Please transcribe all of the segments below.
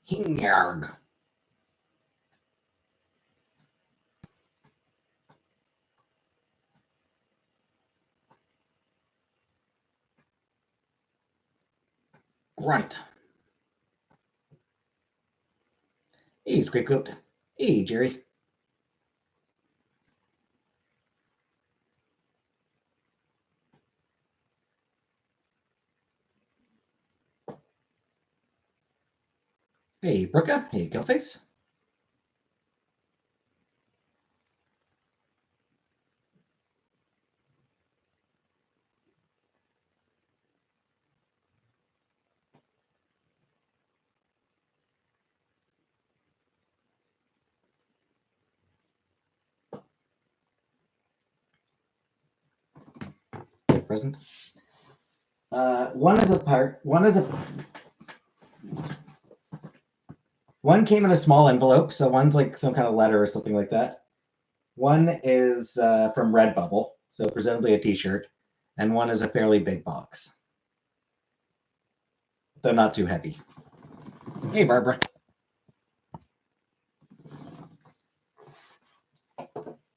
Hingyard. Grunt. Hey, Squidcoat. Hey, Jerry. Hey, Brooka. Hey, Killface. Good present. One is a part. One came in a small envelope, so one's like some kind of letter or something like that. One is from Redbubble, so presumably a T-shirt, and one is a fairly big box, though not too heavy. Hey, Barbara.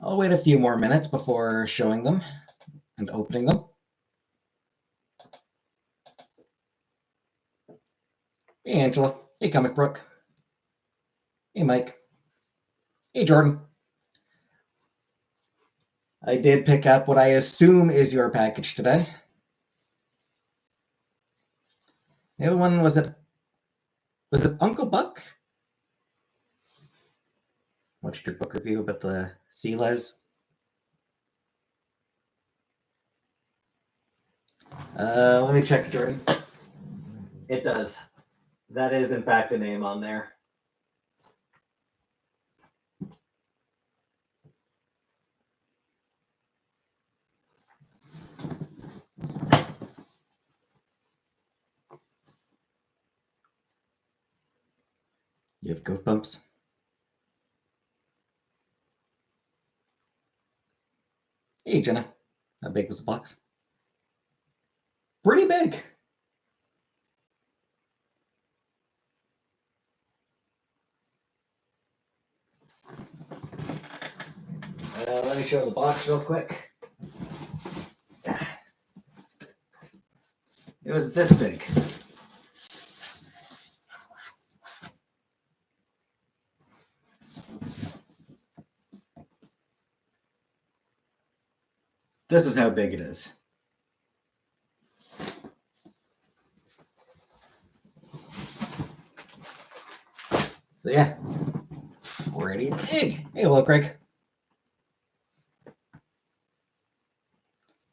I'll wait a few more minutes before showing them and opening them. Hey, Angela. Hey, Comic Brook. Hey, Mike. Hey, Jordan. I did pick up what I assume is your package today. The other one, was it Uncle Buck? Watched your book review about the Seelas. Let me check, Jordan. It does. That is, in fact, the name on there. You have goat bumps. Hey, Jenna. How big was the box? Pretty big. Let me show the box real quick. It was this big. This is how big it is. So yeah, pretty big. Hey, hello, Craig.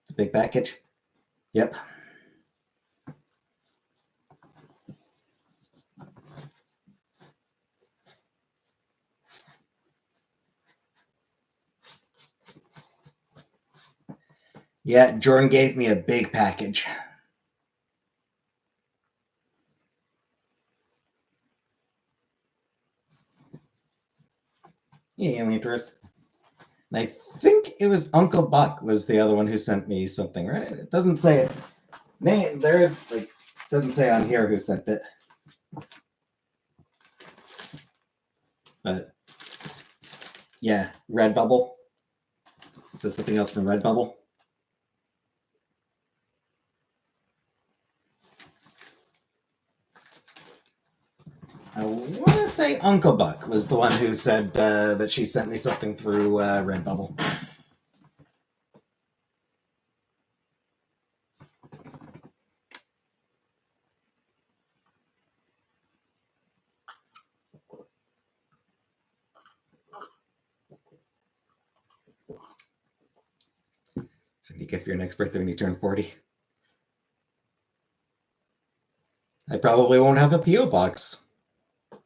It's a big package. Yep. Yeah, Jordan gave me a big package. Yeah, only interest. And I think it was Uncle Buck was the other one who sent me something, right? It doesn't say it. Man, there's like doesn't say on here who sent it. But yeah, Redbubble. Is this something else from Redbubble? I want to say Uncle Buck was the one who said that she sent me something through Redbubble. Send you a gift for your next birthday when you turn 40. I probably won't have a P.O. box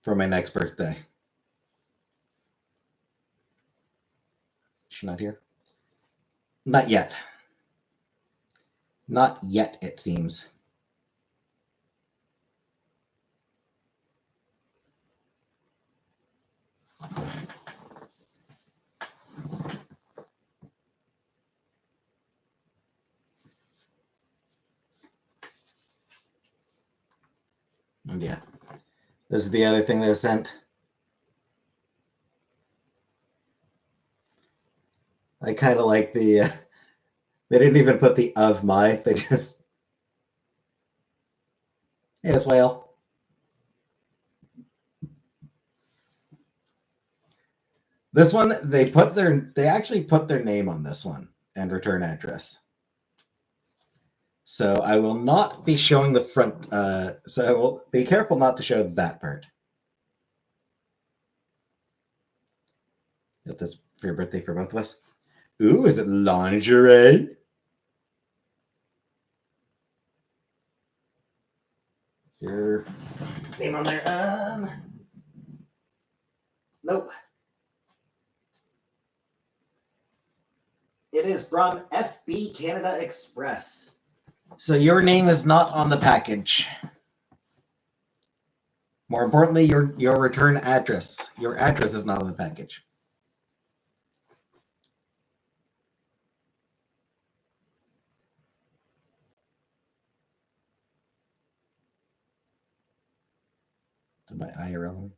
for my next birthday. She's not here? Not yet. Not yet, it seems. And yeah, This is the other thing they sent. I kind of like the. They didn't even put the of my. They just. Yes, whale. This one, they actually put their name on this one and return address. So I will not be showing the front. So I will be careful not to show that part. Get this for your birthday for both of us. Ooh, is it lingerie? Is your name on there? Nope. It is from FB Canada Express. So your name is not on the package. More importantly, your return address. Your address is not on the package. To my IRL.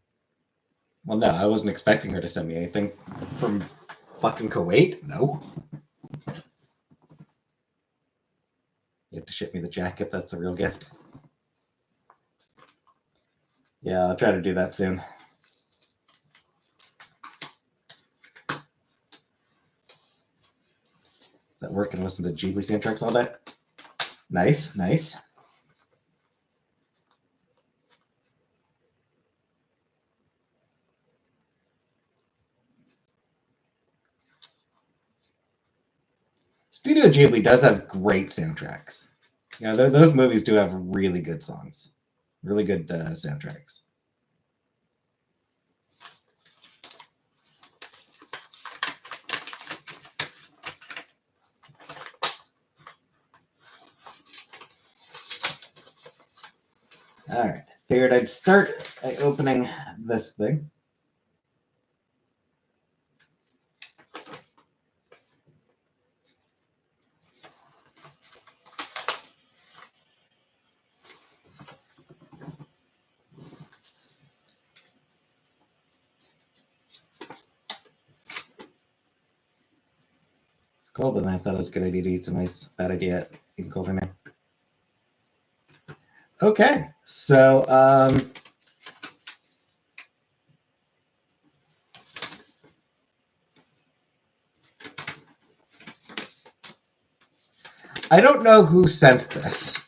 Well, no, I wasn't expecting her to send me anything from fucking Kuwait. No. You have to ship me the jacket. That's the real gift. Yeah, I'll try to do that soon. Does that work and listen to Ghibli soundtracks all day? Nice, nice. Studio Ghibli does have great soundtracks. Yeah, those movies do have really good songs, really good soundtracks. All right, figured I'd start by opening this thing. It's cold, but I thought it was a good idea to eat some ice. Bad idea. Even colder now. Okay, so I don't know who sent this.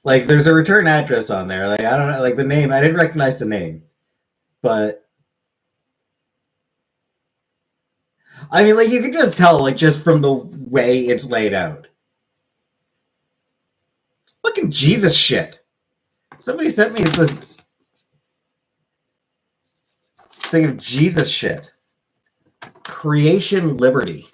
Like, there's a return address on there. Like, I don't know, like the name. I didn't recognize the name, but I mean, like you can just tell, like just from the way it's laid out. Fucking Jesus shit. Somebody sent me this thing of Jesus shit. Creation Liberty.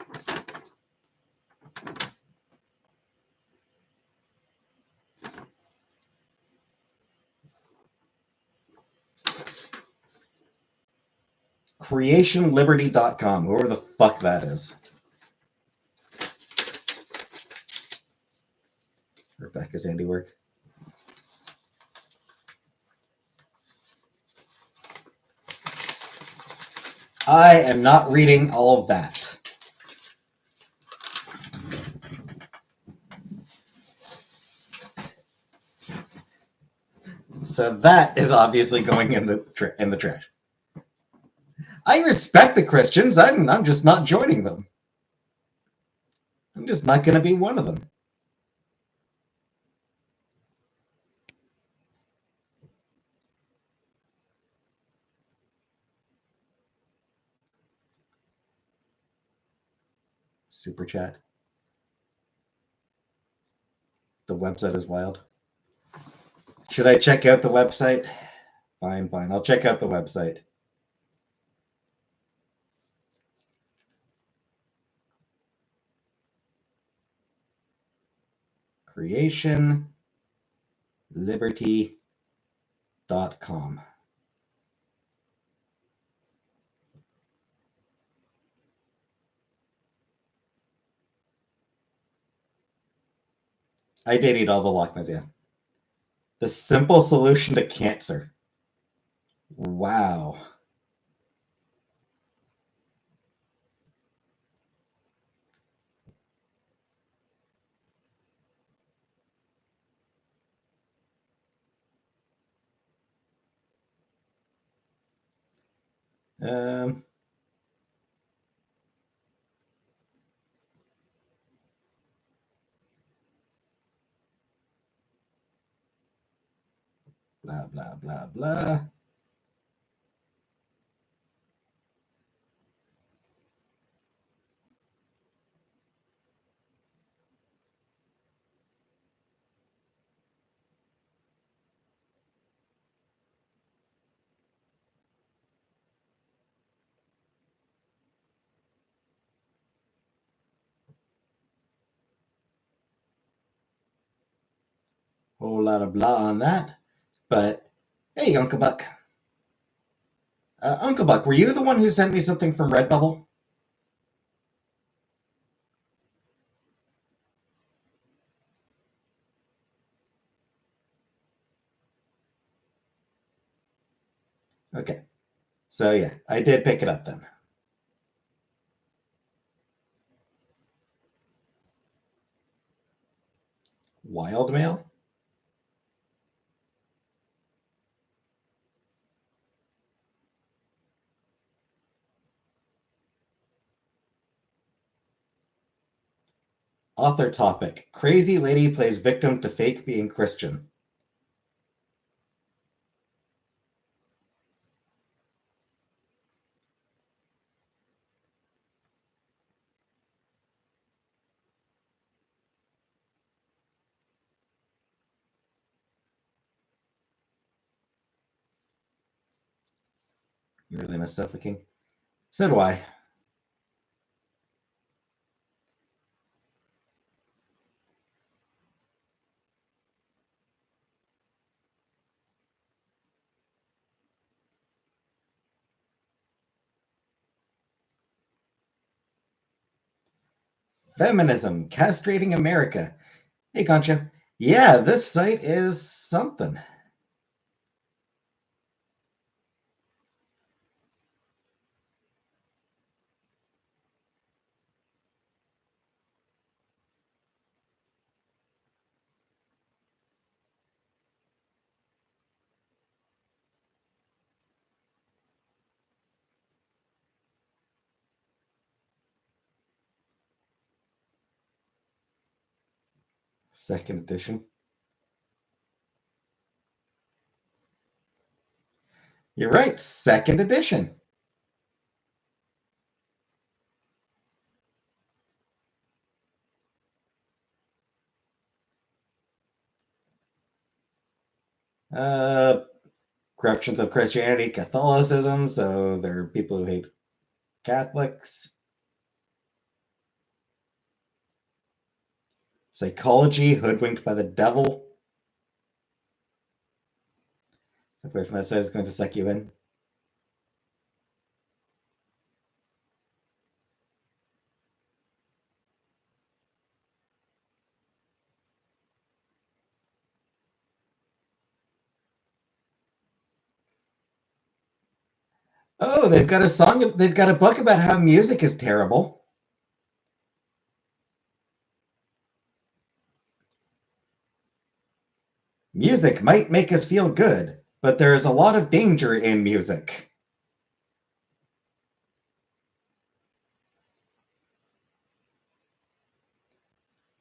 CreationLiberty.com. Whoever the fuck that is. Rebecca's handiwork. I am not reading all of that. So that is obviously going in the trash. I respect the Christians. I'm just not joining them. I'm just not going to be one of them. Super chat. The website is wild. Should I check out the website? Fine. I'll check out the website. CreationLiberty.com. I did eat all the Lachmans, yeah. The simple solution to cancer. Wow. Um, blah, blah, blah, blah. Whole lot of blah on that. But hey, Uncle Buck. Uncle Buck, were you the one who sent me something from Redbubble? Okay. So yeah, I did pick it up then. Wild mail? Author topic. Crazy lady plays victim to fake being Christian. You really miss Sofa King? So do I. Feminism, castrating America. Hey, Concha. Yeah, this site is something. Second edition. You're right, second edition. Uh, corruptions of Christianity, Catholicism, so there are people who hate Catholics. Psychology, hoodwinked by the devil. Away from that side is going to suck you in. Oh, they've got a song, they've got a book about how music is terrible. Music might make us feel good, but there's a lot of danger in music.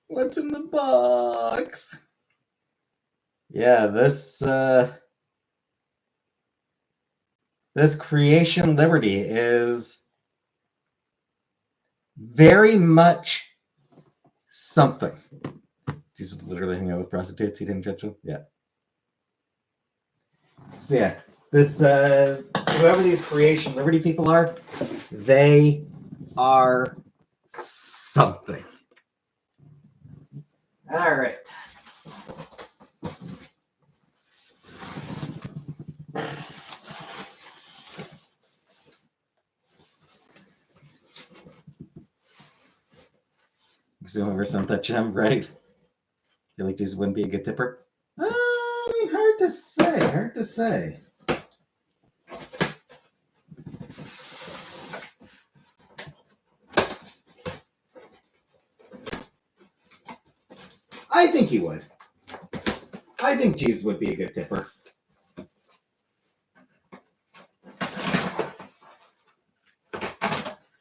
What's in the box? Yeah, this creation liberty is very much something. He's literally hanging out with prostitutes. He didn't judge them. Yeah. So yeah, this whoever these creation liberty people are, they are something. All right. Zoom over some that gem, right? feel like Jesus wouldn't be a good tipper. I mean, hard to say. Hard to say. I think he would. I think Jesus would be a good tipper.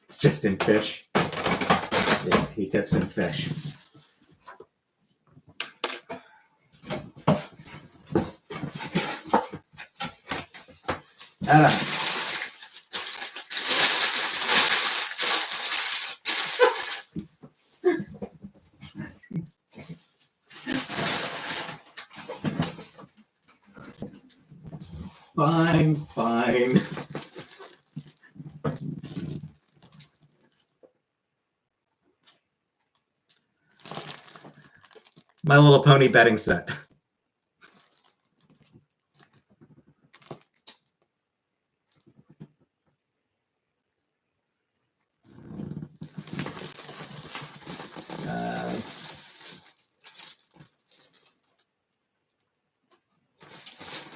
It's just in fish. Yeah, he tips in fish. I don't know. Fine, fine. My Little Pony betting set.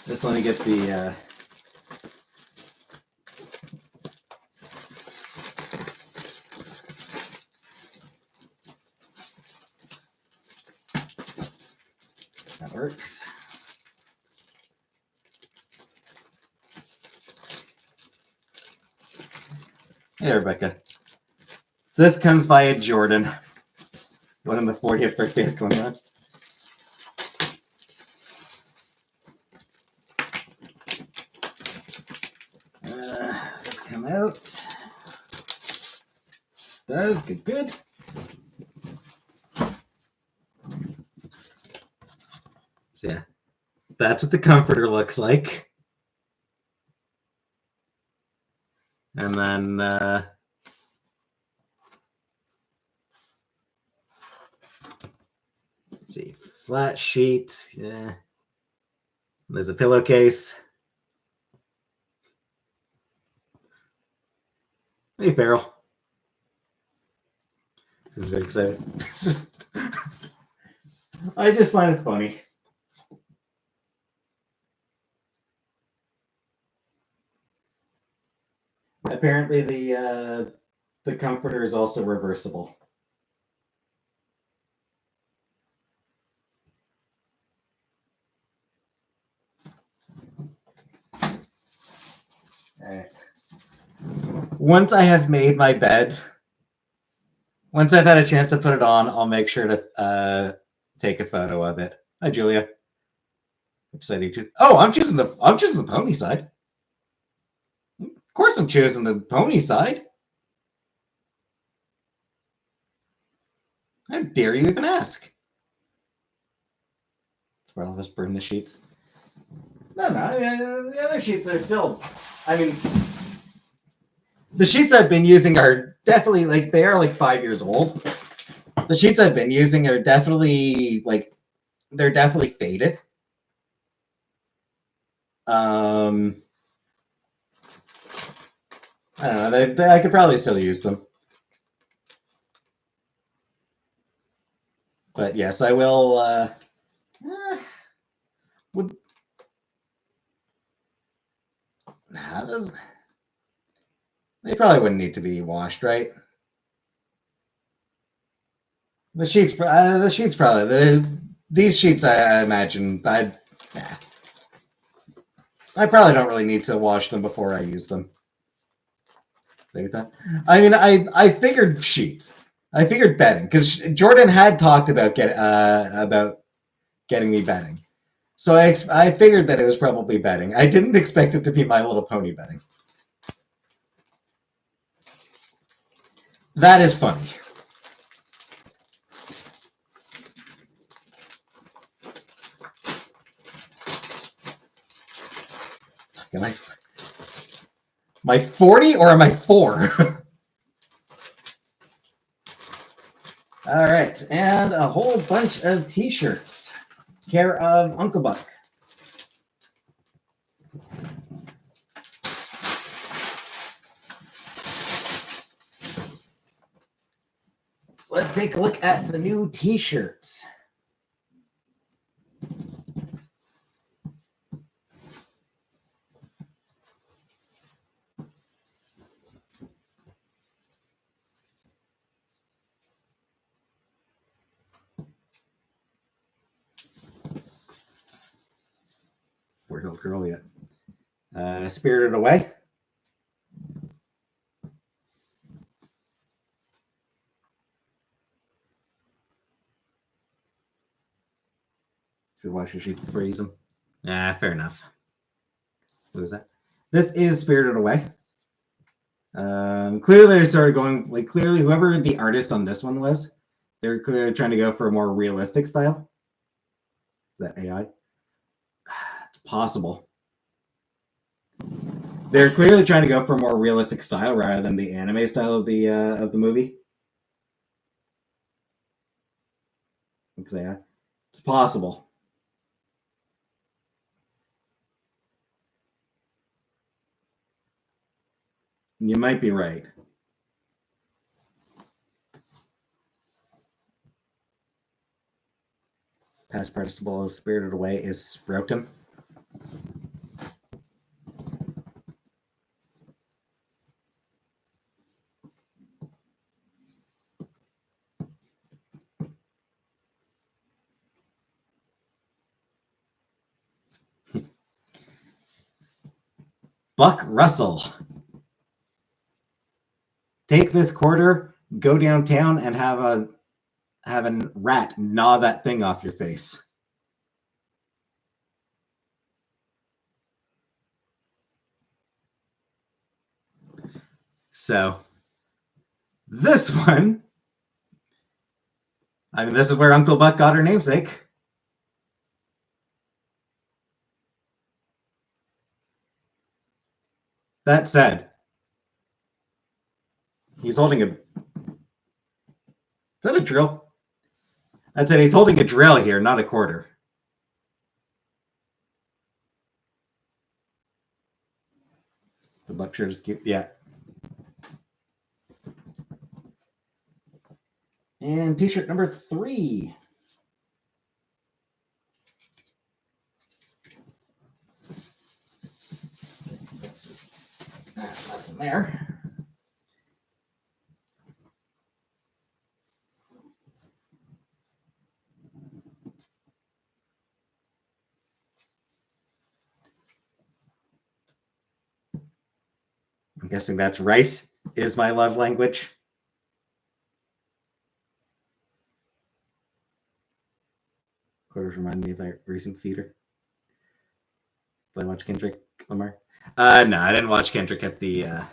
Just let me get the that works. Hey, Rebecca. This comes via Jordan. One of the 40th birthdays going on. Let's come out. Does good, good. So yeah, that's what the comforter looks like. And then let's see, flat sheet. Yeah. There's a pillowcase. Hey, Farrell. This is very excited. It's just, I just find it funny. Apparently, the comforter is also reversible. Once I have made my bed, once I've had a chance to put it on, I'll make sure to take a photo of it. Hi, Julia. Excited to. Oh, I'm choosing the pony side. Of course, I'm choosing the pony side. How dare you even ask? That's where I'll just burn the sheets. No, the other sheets are still. I mean, the sheets I've been using are definitely they are 5 years old. The sheets I've been using are definitely they're definitely faded. I don't know. I could probably still use them. But yes, I will. They probably wouldn't need to be washed, right? The sheets probably these sheets. I imagine I probably don't really need to wash them before I use them. I mean, I figured sheets. I figured bedding because Jordan had talked about getting me bedding. So I figured that it was probably bedding. I didn't expect it to be My Little Pony bedding. That is funny. Am I my 40 or am I 4? All right, and a whole bunch of t-shirts. Care of Uncle Buck. So let's take a look at the new t-shirts. Hill Girl yet. Spirited Away. Should watch your sheep before you use them. Fair enough. What is that? This is Spirited Away. Clearly they started going, like, clearly whoever the artist on this one was, they're clearly trying to go for a more realistic style. Is that AI? It's possible. They're clearly trying to go for a more realistic style rather than the anime style of the movie. It's possible. You might be right. Past participle of Spirited Away is Sproutum. Buck Russell. Take this quarter, go downtown, and have a rat gnaw that thing off your face. So, this one, I mean, this is where Uncle Buck got her namesake. That said, he's holding a... Is that a drill? That said, he's holding a drill here, not a quarter. The Buck shirt is cute. Yeah. And t-shirt number 3. Nothing there. I'm guessing that's rice is my love language. Quarters remind me of that racing theater. Did I watch Kendrick Lamar? No, I didn't watch Kendrick at the... I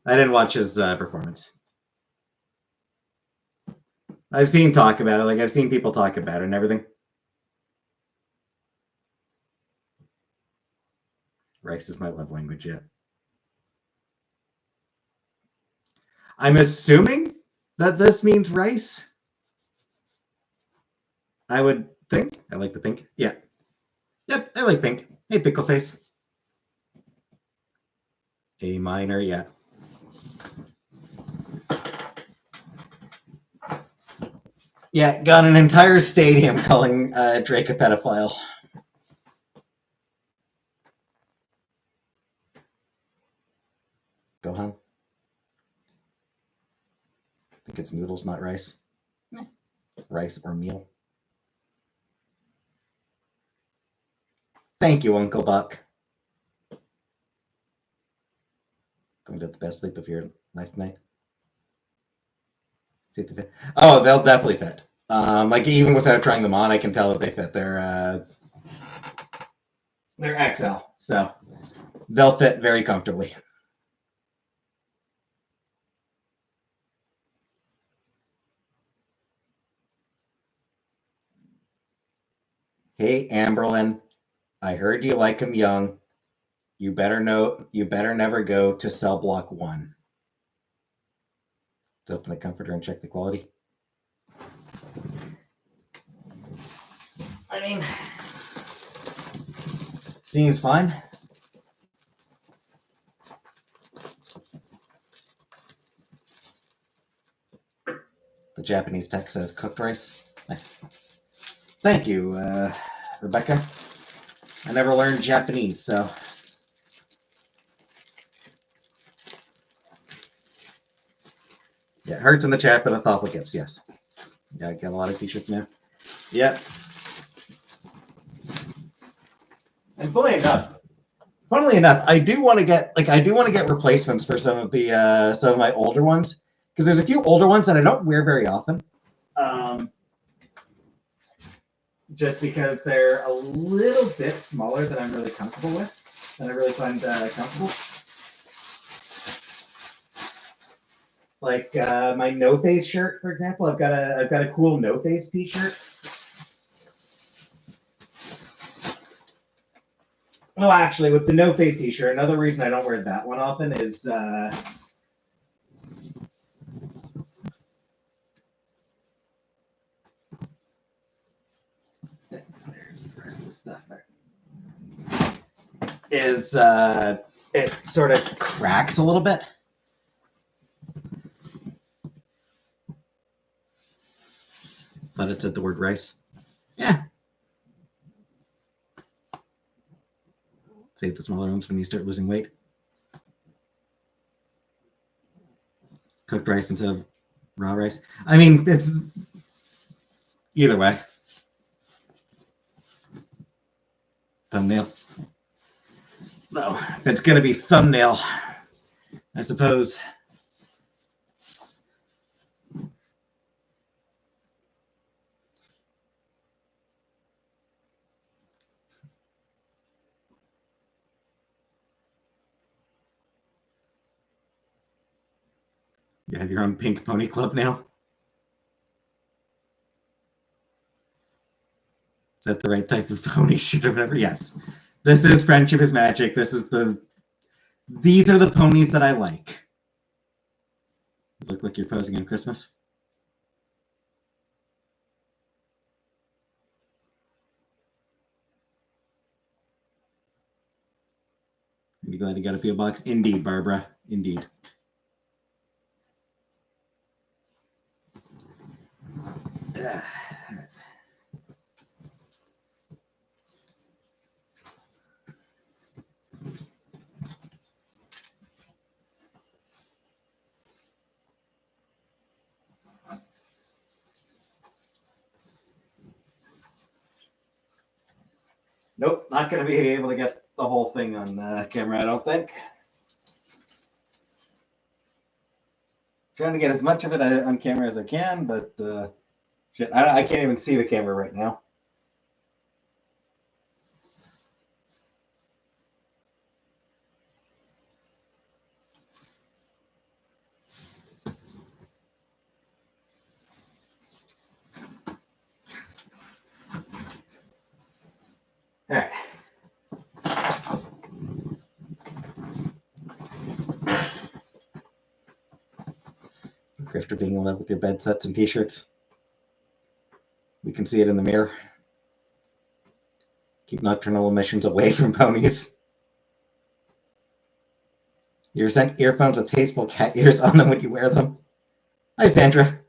didn't watch his performance. I've seen talk about it. Like, I've seen people talk about it and everything. Rice is my love language, yeah. I'm assuming that this means rice. I would think. I like the pink. Yeah. Yep, I like pink. Hey, pickle face. A minor, yeah. Yeah, got an entire stadium calling Drake a pedophile. Gohan. I think it's noodles, not rice. Rice or meal. Thank you, Uncle Buck. Going to have the best sleep of your life tonight. See if they fit. Oh, they'll definitely fit. Like, even without trying them on, I can tell that they fit. They're XL, so they'll fit very comfortably. Hey, Amberlyn, I heard you like him young. You better never go to cell block 1. Let's open the comforter and check the quality. I mean, seems fine. The Japanese text says cooked rice. Thank you, Rebecca. I never learned Japanese, so... Yeah, hurts in the chat, but a thoughtful gifts, yes. Yeah, I got a lot of t-shirts now. Yep. funnily enough, I do want to get replacements for some of my older ones, because there's a few older ones that I don't wear very often. Just because they're a little bit smaller than I'm really comfortable with, and I really find comfortable. Like my No Face shirt, for example. I've got a cool No Face t-shirt. Oh, actually, with the No Face t-shirt, another reason I don't wear that one often is there's the rest of the stuff there. Is it sort of cracks a little bit. Thought it said the word rice. Yeah. Save the smaller ones when you start losing weight. Cooked rice instead of raw rice. I mean, it's either way. Thumbnail. No, if it's going to be thumbnail, I suppose. You have your own pink pony club now? Is that the right type of pony shoot or whatever? Yes. This is Friendship is Magic. These are the ponies that I like. You look like you're posing on Christmas. I'd be glad you got a PO box. Indeed, Barbara. Indeed. Nope, not going to be able to get the whole thing on camera, I don't think. Trying to get as much of it on camera as I can, but shit, I can't even see the camera right now. All right. Grifter being in love with your bed sets and t-shirts. We can see it in the mirror. Keep nocturnal emissions away from ponies. You're sent earphones with tasteful cat ears on them when you wear them. Hi, Sandra.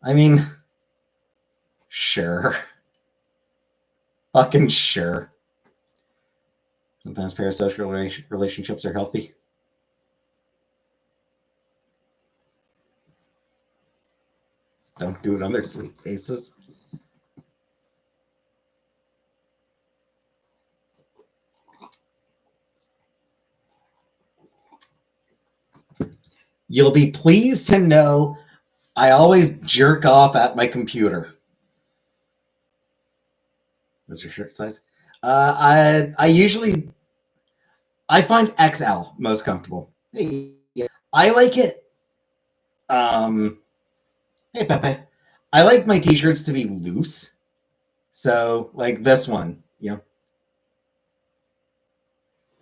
I mean, sure. Fucking sure. Sometimes parasocial relationships are healthy. Don't do it on their sweet faces. You'll be pleased to know I always jerk off at my computer. What's your shirt size? I find XL most comfortable. Hey, I like it. Hey, Pepe. I like my t-shirts to be loose. So, like this one, you know.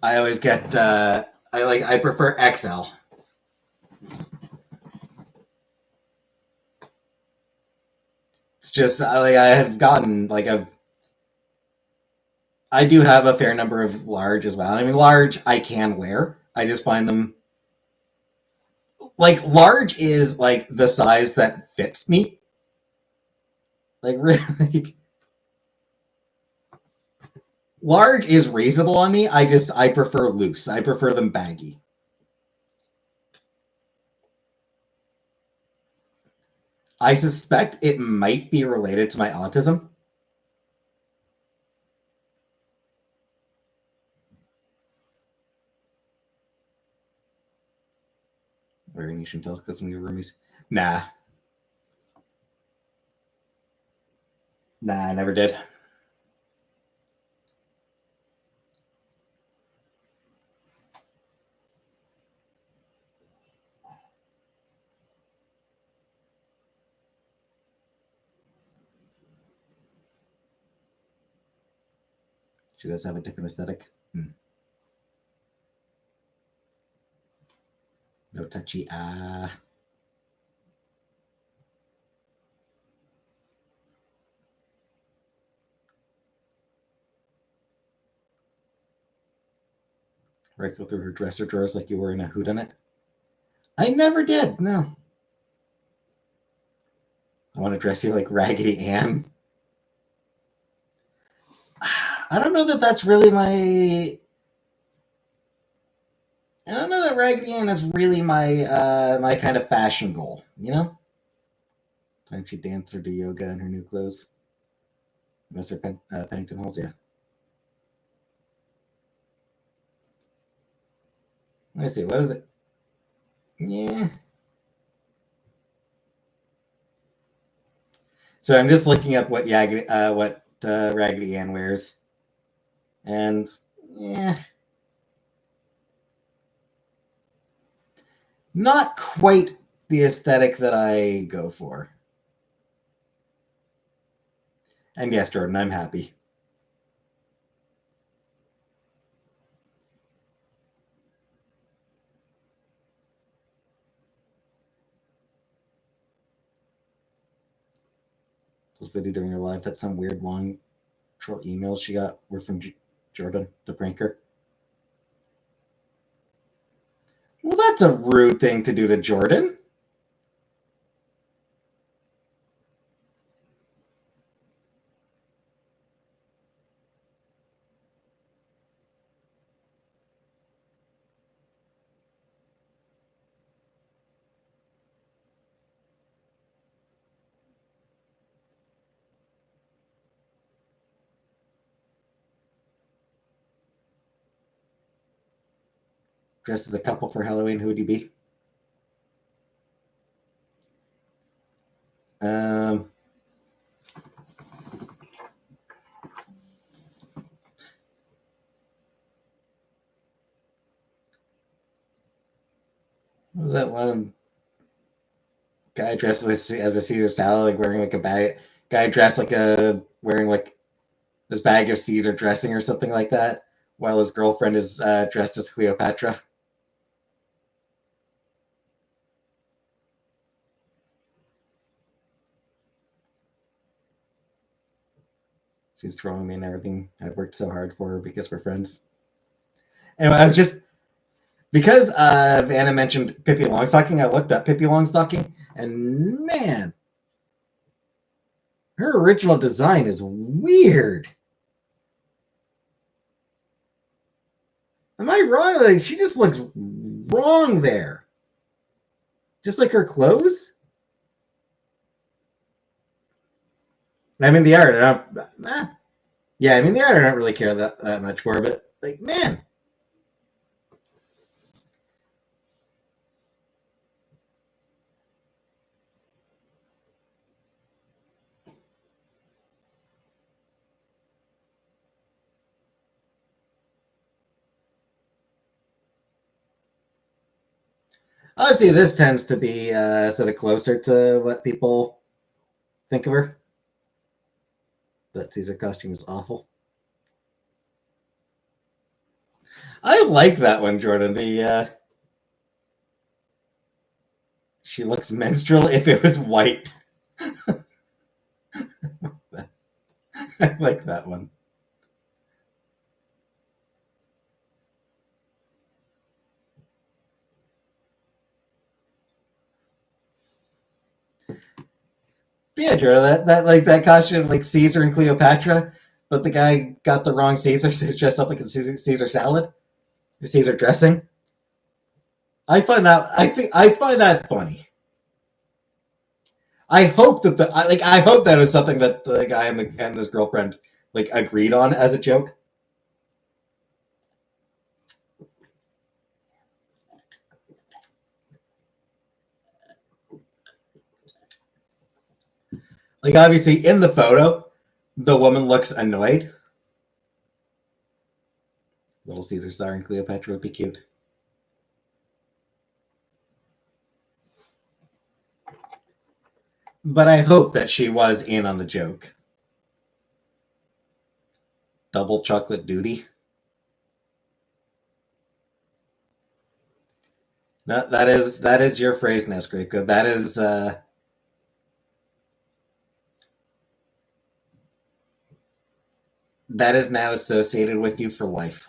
I always get, I prefer XL. It's just, I do have a fair number of large as well. I mean, large I can wear. I just find them, like, large is, like, the size that fits me. Like, really, large is reasonable on me. I prefer loose. I prefer them baggy. I suspect it might be related to my autism. Wearing Nation Tales because when we were roomies. Nah. Nah, I never did. She does have a different aesthetic. No touchy. Rifle through her dresser drawers like you were in a whodunit. I never did. No. I want to dress you like Raggedy Ann. I don't know that that's really my. I don't know that Raggedy Ann is really my my kind of fashion goal. You know. Time she dance or do yoga in her new clothes. Mr. Pennington Halls, yeah. Let's see, what is it? Yeah. So I'm just looking up what Raggedy Ann wears, and yeah, not quite the aesthetic that I go for. And yes, Jordan, I'm happy. Those video during her live, that's some weird long troll emails she got were from Jordan to prank her. Well, that's a rude thing to do to Jordan. Dressed as a couple for Halloween, who would you be? What was that one guy dressed as a Caesar salad, like wearing like a bag? Guy dressed like wearing like this bag of Caesar dressing or something like that, while his girlfriend is dressed as Cleopatra. She's trolling me and everything. I've worked so hard for her because we're friends. Anyway, I was just because Anna mentioned Pippi Longstocking. I looked up Pippi Longstocking, and man, her original design is weird. Am I wrong? Like she just looks wrong there. Just like her clothes. I mean, the art. Yeah, I mean the art. I don't really care that much for, but like, man. Obviously, this tends to be sort of closer to what people think of her. That Caesar costume is awful. I like that one, Jordan. The she looks menstrual if it was white. I like that one. Yeah, Jordan, that costume like Caesar and Cleopatra, but the guy got the wrong Caesar, so he's dressed up like a Caesar salad or Caesar dressing. I find that funny. I hope that I hope that was something that the guy and his girlfriend like agreed on as a joke. Like, obviously, in the photo, the woman looks annoyed. Little Caesar starring Cleopatra would be cute. But I hope that she was in on the joke. Double chocolate duty. No, that is your phrase, Nesgraco. That is now associated with you for life.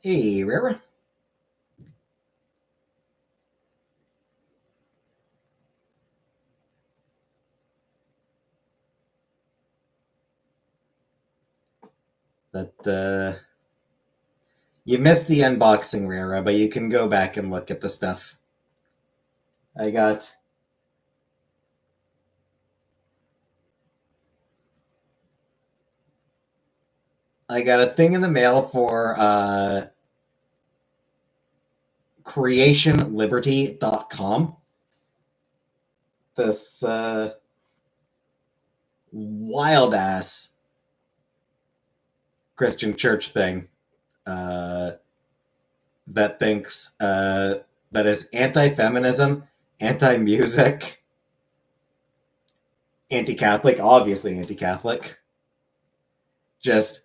Hey, Rara. That you missed the unboxing, Rara, but you can go back and look at the stuff. I got a thing in the mail for creationliberty.com. This wild ass Christian church thing that thinks that is anti-feminism, anti-music, anti-Catholic, obviously anti-Catholic. Just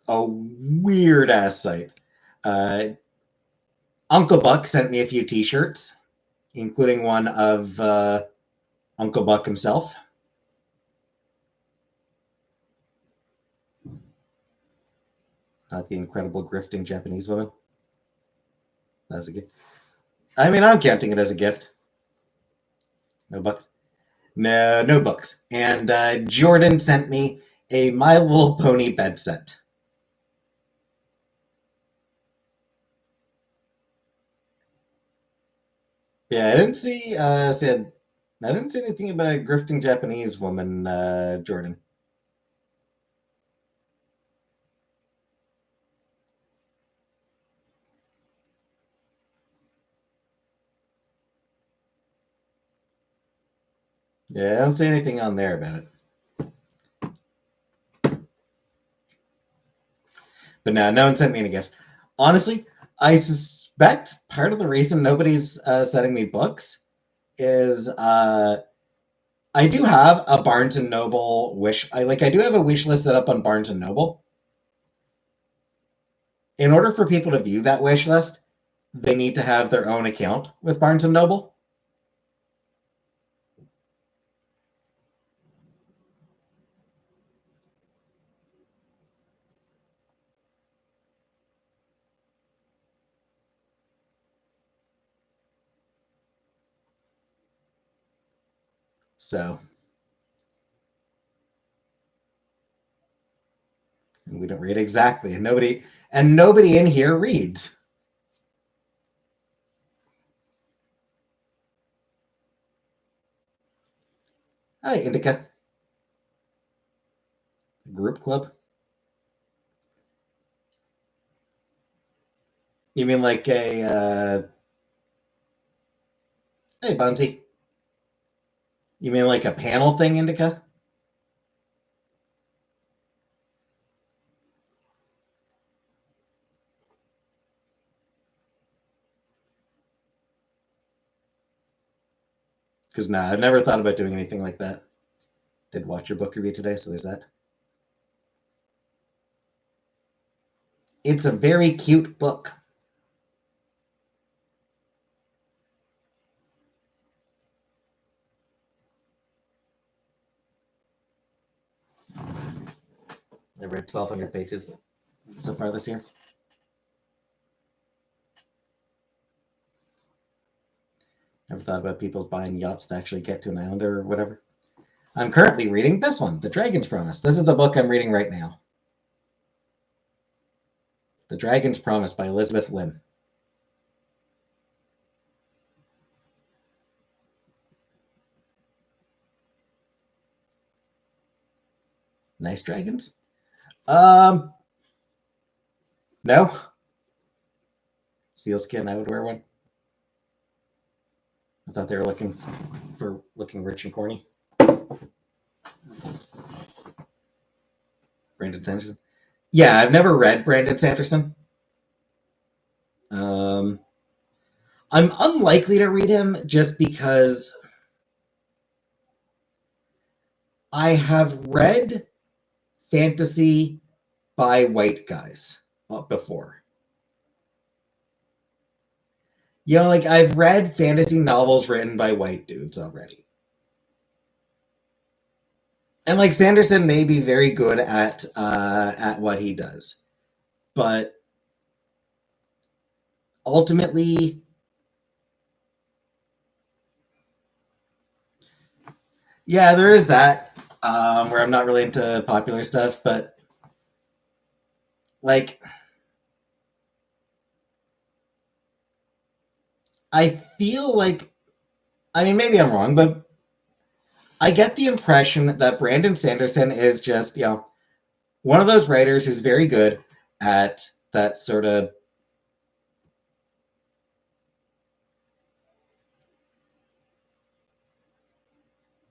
a weird ass site. Uncle Buck sent me a few T-shirts, including one of Uncle Buck himself. Not the incredible grifting Japanese woman. That was a gift. I mean, I'm counting it as a gift. No bucks. No books. And Jordan sent me a My Little Pony bed set. Yeah, I didn't see anything about a grifting Japanese woman, Jordan. Yeah, I don't see anything on there about it. But no one sent me any gifts. Honestly, I suspect part of the reason nobody's sending me books is I do have a Barnes and Noble I do have a wish list set up on Barnes and Noble. In order for people to view that wish list, they need to have their own account with Barnes and Noble. So we don't read exactly, and nobody in here reads. Hi, Indica. Group club? You mean like a hey, Bunty? You mean like a panel thing, Indica? Because I've never thought about doing anything like that. Did watch your book review today, so there's that. It's a very cute book. I read 1,200 pages so far this year. Never thought about people buying yachts to actually get to an island or whatever. I'm currently reading this one, The Dragon's Promise. This is the book I'm reading right now. The Dragon's Promise by Elizabeth Lim. Nice dragons? No. Sealskin, I would wear one. I thought they were looking rich and corny. Brandon Sanderson. Yeah, I've never read Brandon Sanderson. I'm unlikely to read him just because I have read fantasy by white guys before. You know, like I've read fantasy novels written by white dudes already. And like Sanderson may be very good at what he does. But ultimately, yeah, there is that where I'm not really into popular stuff, but like I feel like, I mean, maybe I'm wrong, but I get the impression that Brandon Sanderson is just, you know, one of those writers who's very good at that sort of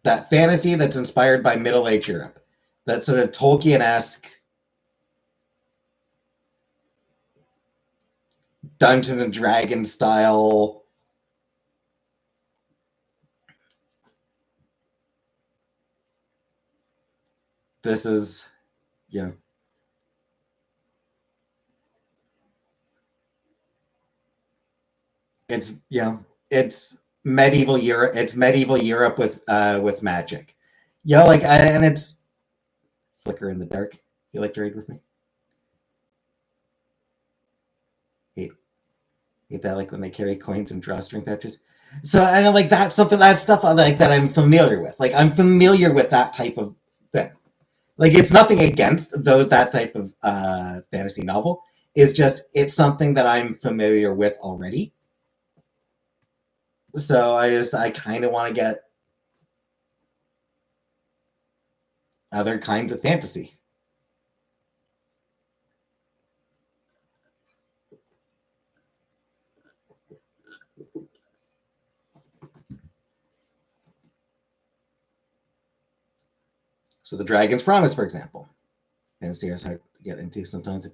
that fantasy that's inspired by Middle Age Europe, that sort of Tolkien-esque Dungeons and Dragons style. This is, yeah. It's, you know, it's medieval Europe. It's medieval Europe with magic. You know, like, and it's Flicker in the Dark. You like to read with me? Hate, hate that, like when they carry coins and drawstring patches. So I know, like that's something, that's stuff I like that I'm familiar with. Like I'm familiar with that type of thing. Like it's nothing against those that type of fantasy novel. It's just it's something that I'm familiar with already. So I kind of want to get other kinds of fantasy. So the Dragon's Promise, for example, fantasy is hard to get into sometimes.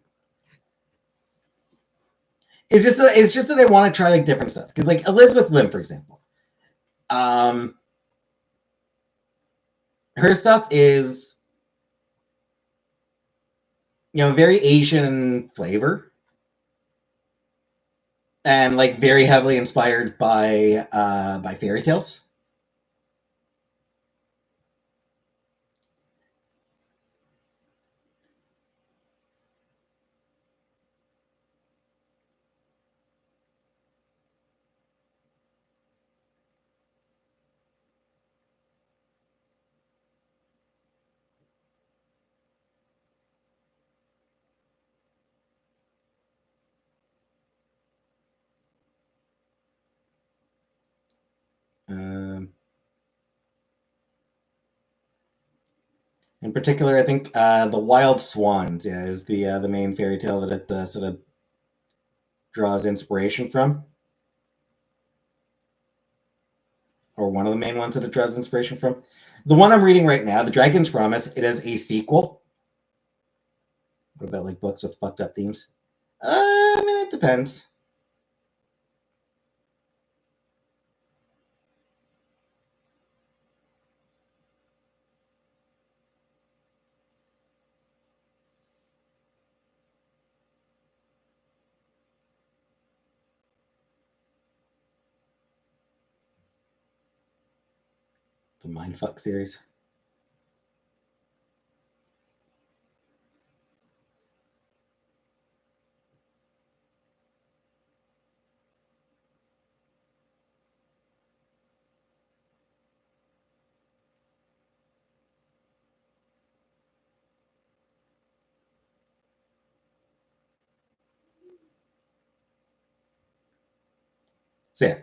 It's just that I want to try like different stuff because like Elizabeth Lim, for example, um, her stuff is, you know, very Asian flavor and like very heavily inspired by fairy tales. Um, in particular, I think the Wild Swans, yeah, is the main fairy tale that it sort of draws inspiration from, or one of the main ones that it draws inspiration from. The one I'm reading right now, The Dragon's Promise, it is a sequel. What about like books with fucked up themes? I mean, it depends. The Mindfuck series. So yeah,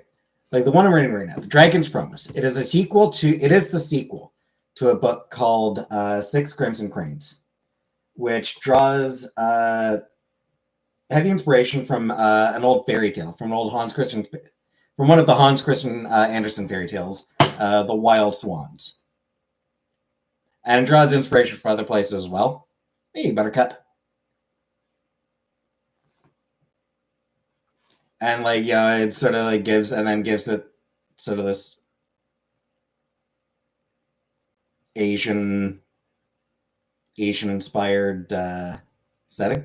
like the one I'm reading right now, The Dragon's Promise. It is the sequel to a book called Six Crimson Cranes, which draws heavy inspiration from an old fairy tale, from one of the Hans Christian Andersen fairy tales, The Wild Swans, and it draws inspiration from other places as well. Hey, Buttercup. And like, it sort of like gives it sort of this Asian inspired setting.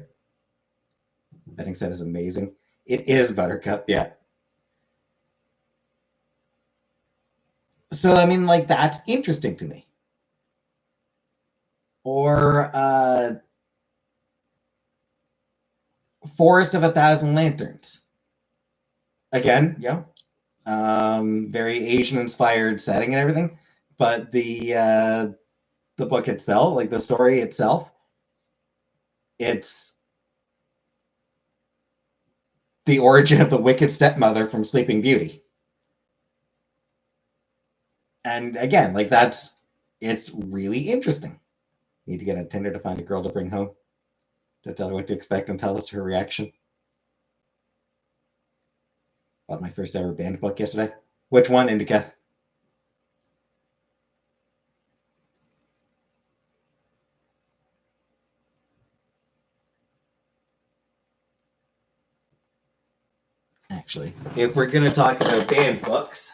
I think that is amazing. It is Buttercup, yeah. So I mean, like, that's interesting to me. Or Forest of a Thousand Lanterns. Again, very Asian inspired setting and everything, but the book itself, like the story itself, it's the origin of the wicked stepmother from Sleeping Beauty. And again, like it's really interesting. Need to get a Tinder to find a girl to bring home, to tell her what to expect and tell us her reaction. Bought my first ever band book yesterday. Which one, Indica? Actually, if we're going to talk about band books,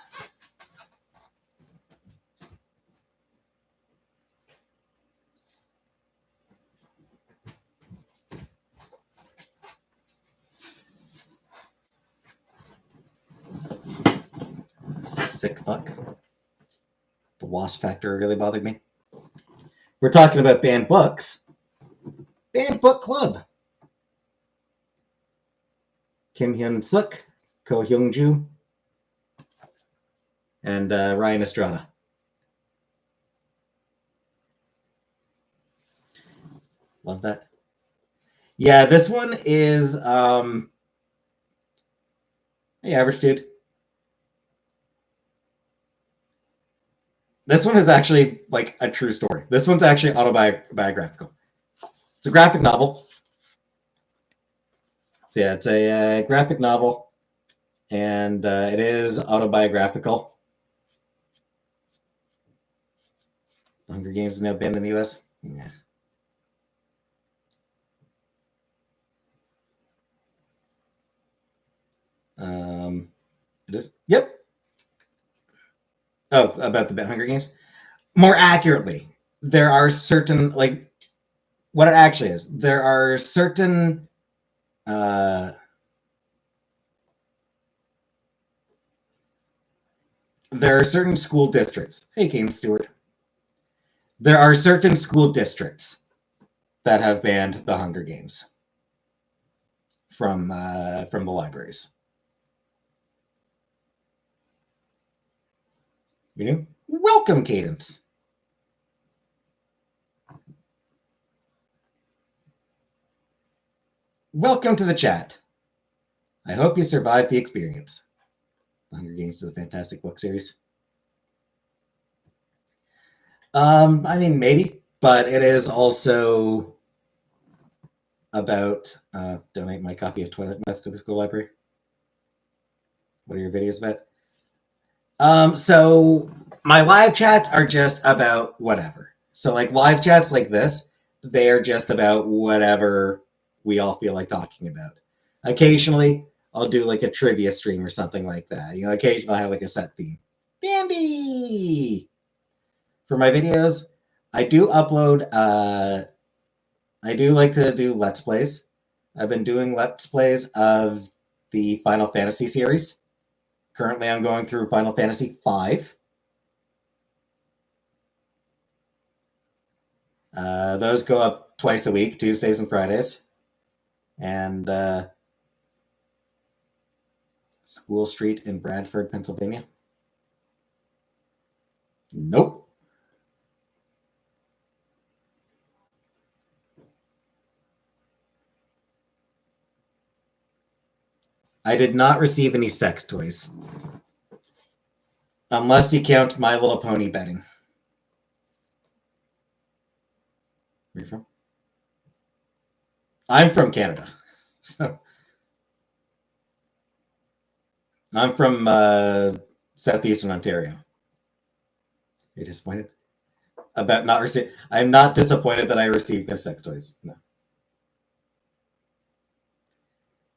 sick fuck. The wasp factor really bothered me. We're talking about banned books. Banned book club. Kim Hyun Suk, Ko Hyung Ju, and Ryan Estrada. Love that. Yeah, this one is hey, average dude. This one is actually like a true story. This one's actually autobiographical. It's a graphic novel. So yeah, it's a graphic novel, and it is autobiographical. The Hunger Games is now banned in the U.S. Yeah. It is. Yep. Oh, about the Hunger Games. More accurately, there are certain, like, what it actually is. There are certain school districts. Hey, Kane Stewart. There are certain school districts that have banned the Hunger Games from the libraries. You know? Welcome, Cadence. Welcome to the chat. I hope you survived the experience. The Hunger Games is a fantastic book series. I mean, maybe, but it is also about donate my copy of Twilight Myth to the school library. What are your videos about? So my live chats are just about whatever. So like live chats like this, they're just about whatever we all feel like talking about. Occasionally, I'll do like a trivia stream or something like that. You know, occasionally I'll have like a set theme. Dandy! For my videos, I do upload, I do like to do Let's Plays. I've been doing Let's Plays of the Final Fantasy series. Currently, I'm going through Final Fantasy V. Those go up twice a week, Tuesdays and Fridays. And School Street in Bradford, Pennsylvania. Nope. I did not receive any sex toys. Unless you count My Little Pony betting. Where are you from? I'm from Canada. So I'm from southeastern Ontario. Are you disappointed? About not receiving. I'm not disappointed that I received no sex toys. No.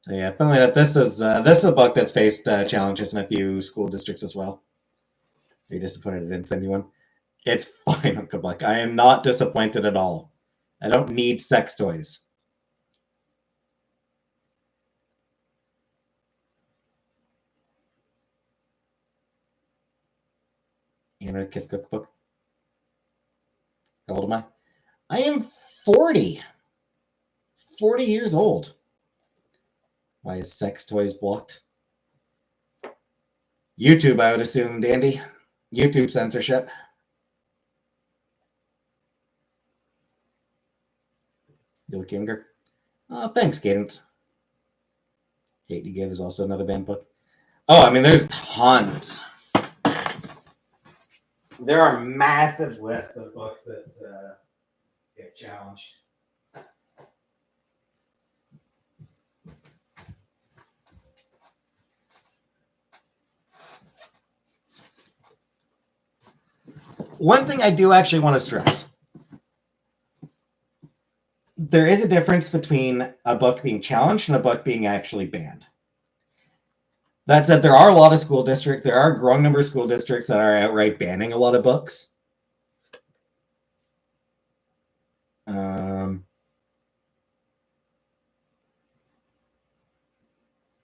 Yeah, funnily enough, this is a book that's faced challenges in a few school districts as well. Are you disappointed I didn't send you one? It's fine, Uncle Buck. I am not disappointed at all. I don't need sex toys. Anarchist cookbook. How old am I? I am 40. 40 years old. Why is sex toys blocked? YouTube, I would assume, Dandy. YouTube censorship. You look younger. Oh, thanks, Cadence. Hate You Give is also another banned book. Oh, I mean, there's tons. There are massive lists of books that get challenged. One thing I do actually want to stress. There is a difference between a book being challenged and a book being actually banned. That said, there are a lot of school districts, there are a growing number of school districts that are outright banning a lot of books.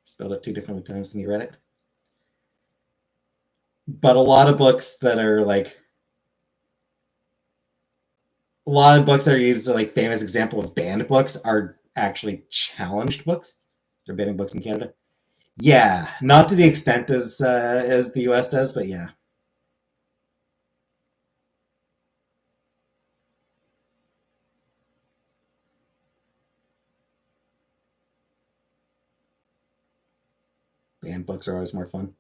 Spelled it two different times than you read it. But a lot of books that are like, a lot of books that are used as like famous example of banned books are actually challenged books. They're banning books in Canada. Yeah, not to the extent as the US does, but yeah. Banned books are always more fun.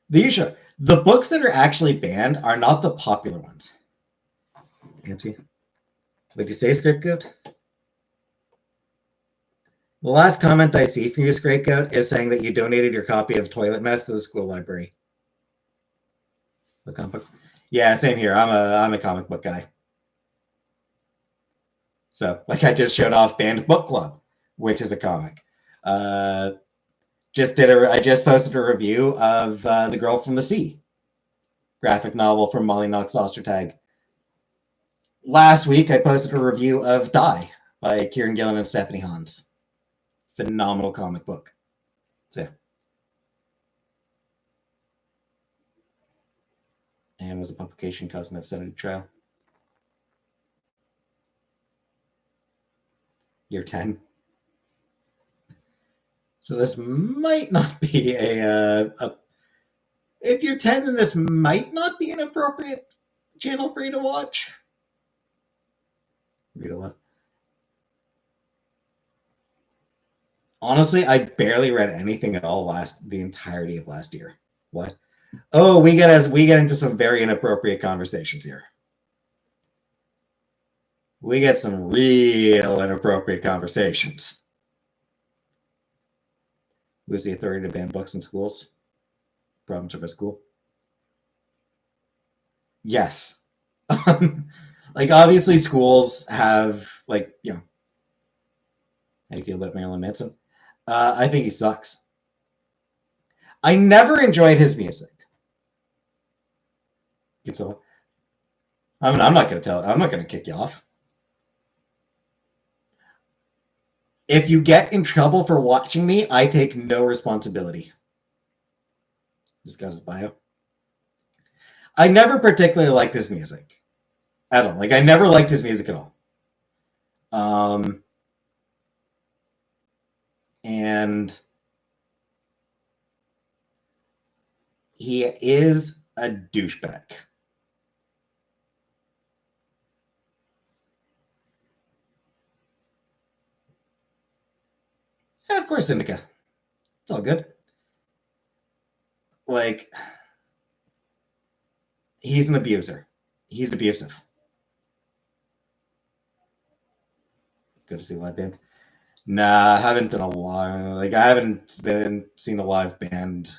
The books that are actually banned are not the popular ones. Auntie, what did you say, Scriptgoat? The last comment I see from you, Scriptgoat, is saying that you donated your copy of Toilet Meth to the school library. The comic books. Yeah, same here. I'm a comic book guy. So, like, I just showed off Banned Book Club, which is a comic. I just posted a review of The Girl from the Sea, graphic novel from Molly Knox Ostertag. Last week, I posted a review of Die by Kieran Gillen and Stephanie Hans. Phenomenal comic book. So, and was a publication causing a Senate trial. Year 10. So this might not be if you're 10, then this might not be an appropriate channel for you to watch. Read a lot. Honestly, I barely read anything at all the entirety of last year. What? Oh, we get into some very inappropriate conversations here. We get some real inappropriate conversations. Who's the authority to ban books in schools? Province of a school? Yes. Like, obviously, schools have, like, you know, how do you feel about Marilyn Manson? I think he sucks. I never enjoyed his music. So, I'm not going to kick you off. If you get in trouble for watching me, I take no responsibility. Just got his bio. I never particularly liked his music at all. Like, I never liked his music at all. And he is a douchebag. of course, Indica. It's all good. Like, he's an abuser. He's abusive. Go to see a live band. Nah, I haven't done a live. Like, I haven't seen a live band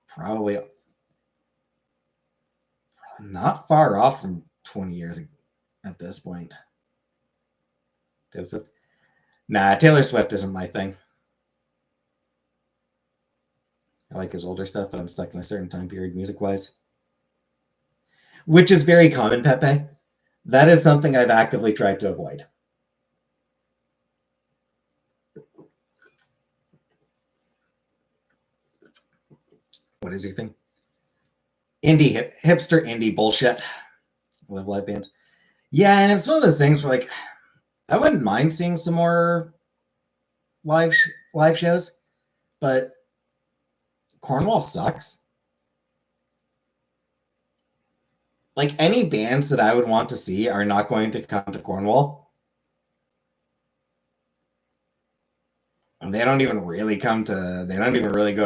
probably not far off from 20 years at this point. Nah, Taylor Swift isn't my thing. I like his older stuff, but I'm stuck in a certain time period music-wise. Which is very common, Pepe. That is something I've actively tried to avoid. What is your thing? Indie, hipster indie bullshit. I love live bands. Yeah, and it's one of those things where, like, I wouldn't mind seeing some more live shows, but Cornwall sucks. Like, any bands that I would want to see are not going to come to Cornwall. And they don't even really go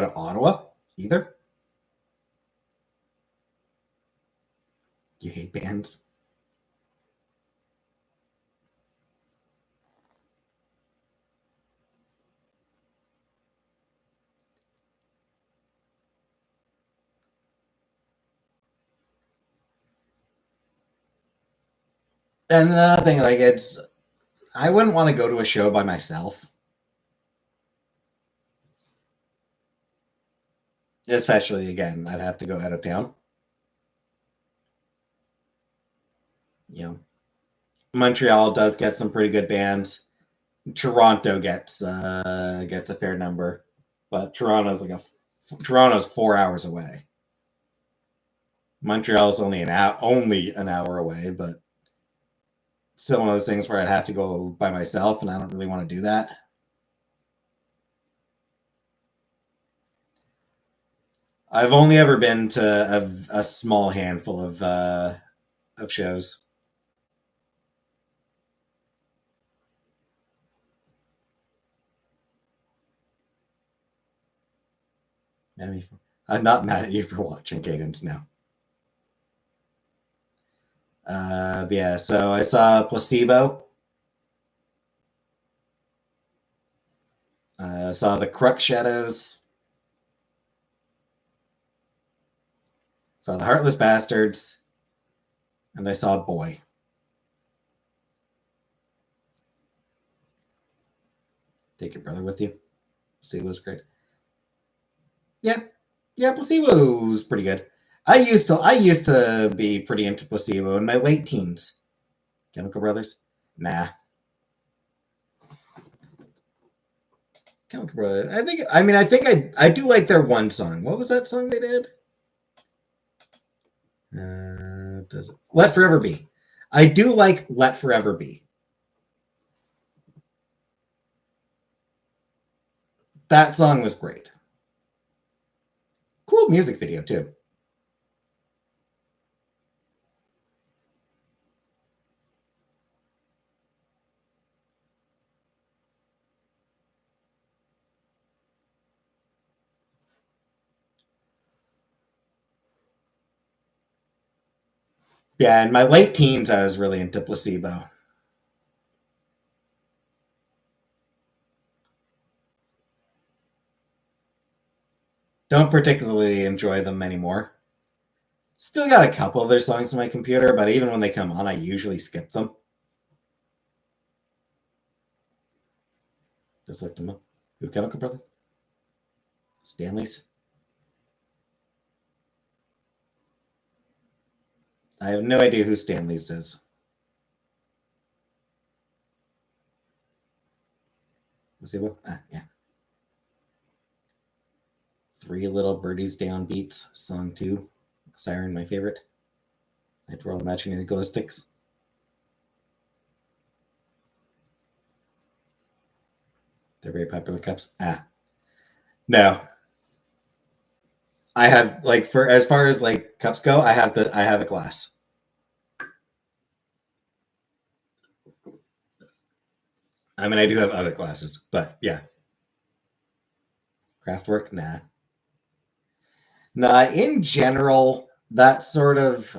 to Ottawa either. You hate bands? And another thing, like, I wouldn't want to go to a show by myself. Especially, again, I'd have to go out of town. You know, Montreal does get some pretty good bands. Toronto gets a fair number, but Toronto's 4 hours away. Montreal's only an hour away, but still one of those things where I'd have to go by myself, and I don't really want to do that. I've only ever been to a small handful of shows. I'm not mad at you for watching Cadence now. Yeah, so I saw Placebo. I saw the Crux Shadows. Saw the Heartless Bastards. And I saw Boy. Take your brother with you. Placebo's great. Yeah, Placebo's pretty good. I used to be pretty into Placebo in my late teens. Chemical Brothers? Nah. Chemical Brothers. I think I do like their one song. What was that song they did? Does it? Let Forever Be. I do like Let Forever Be. That song was great. Cool music video too. Yeah, in my late teens, I was really into Placebo. Don't particularly enjoy them anymore. Still got a couple of their songs on my computer, but even when they come on, I usually skip them. Just looked them up. Who, Chemical Brothers? Stanley's? I have no idea who Stanley's is. Let's see what. Yeah. Three Little Birdies Down Beats, song 2. Siren, my favorite. I had to roll Imaginary Glow Sticks. They're very popular cups. No. I have, like, for as far as like cups go, I have a glass. I mean, I do have other classes, but yeah. Craft work, nah. Nah, in general, that sort of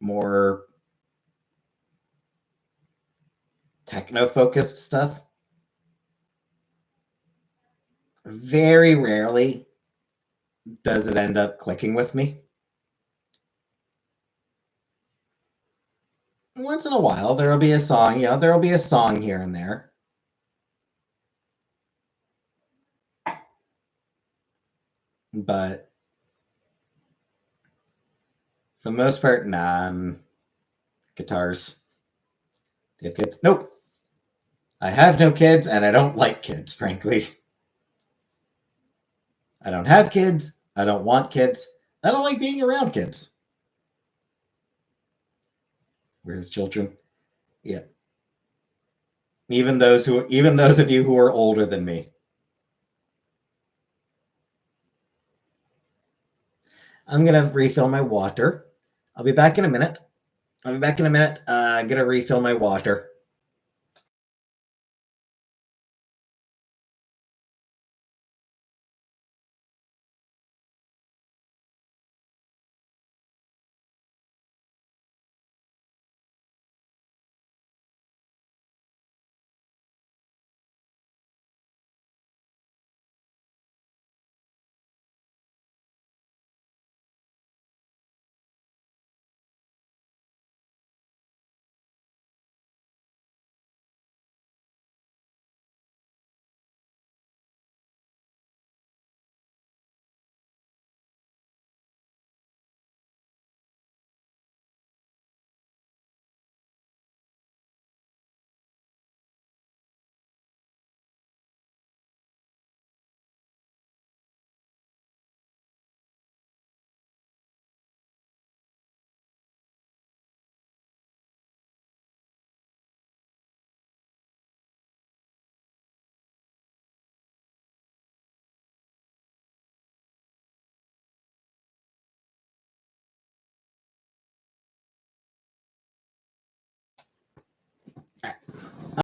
more techno-focused stuff, very rarely does it end up clicking with me. Once in a while, there will be a song, there will be a song here and there. But for the most part, nah, guitars. Do you have kids? Nope. I have no kids, and I don't like kids, frankly. I don't have kids. I don't want kids. I don't like being around kids. Whereas children, yeah. Even those of you who are older than me. I'm gonna refill my water. I'll be back in a minute. I'm gonna refill my water.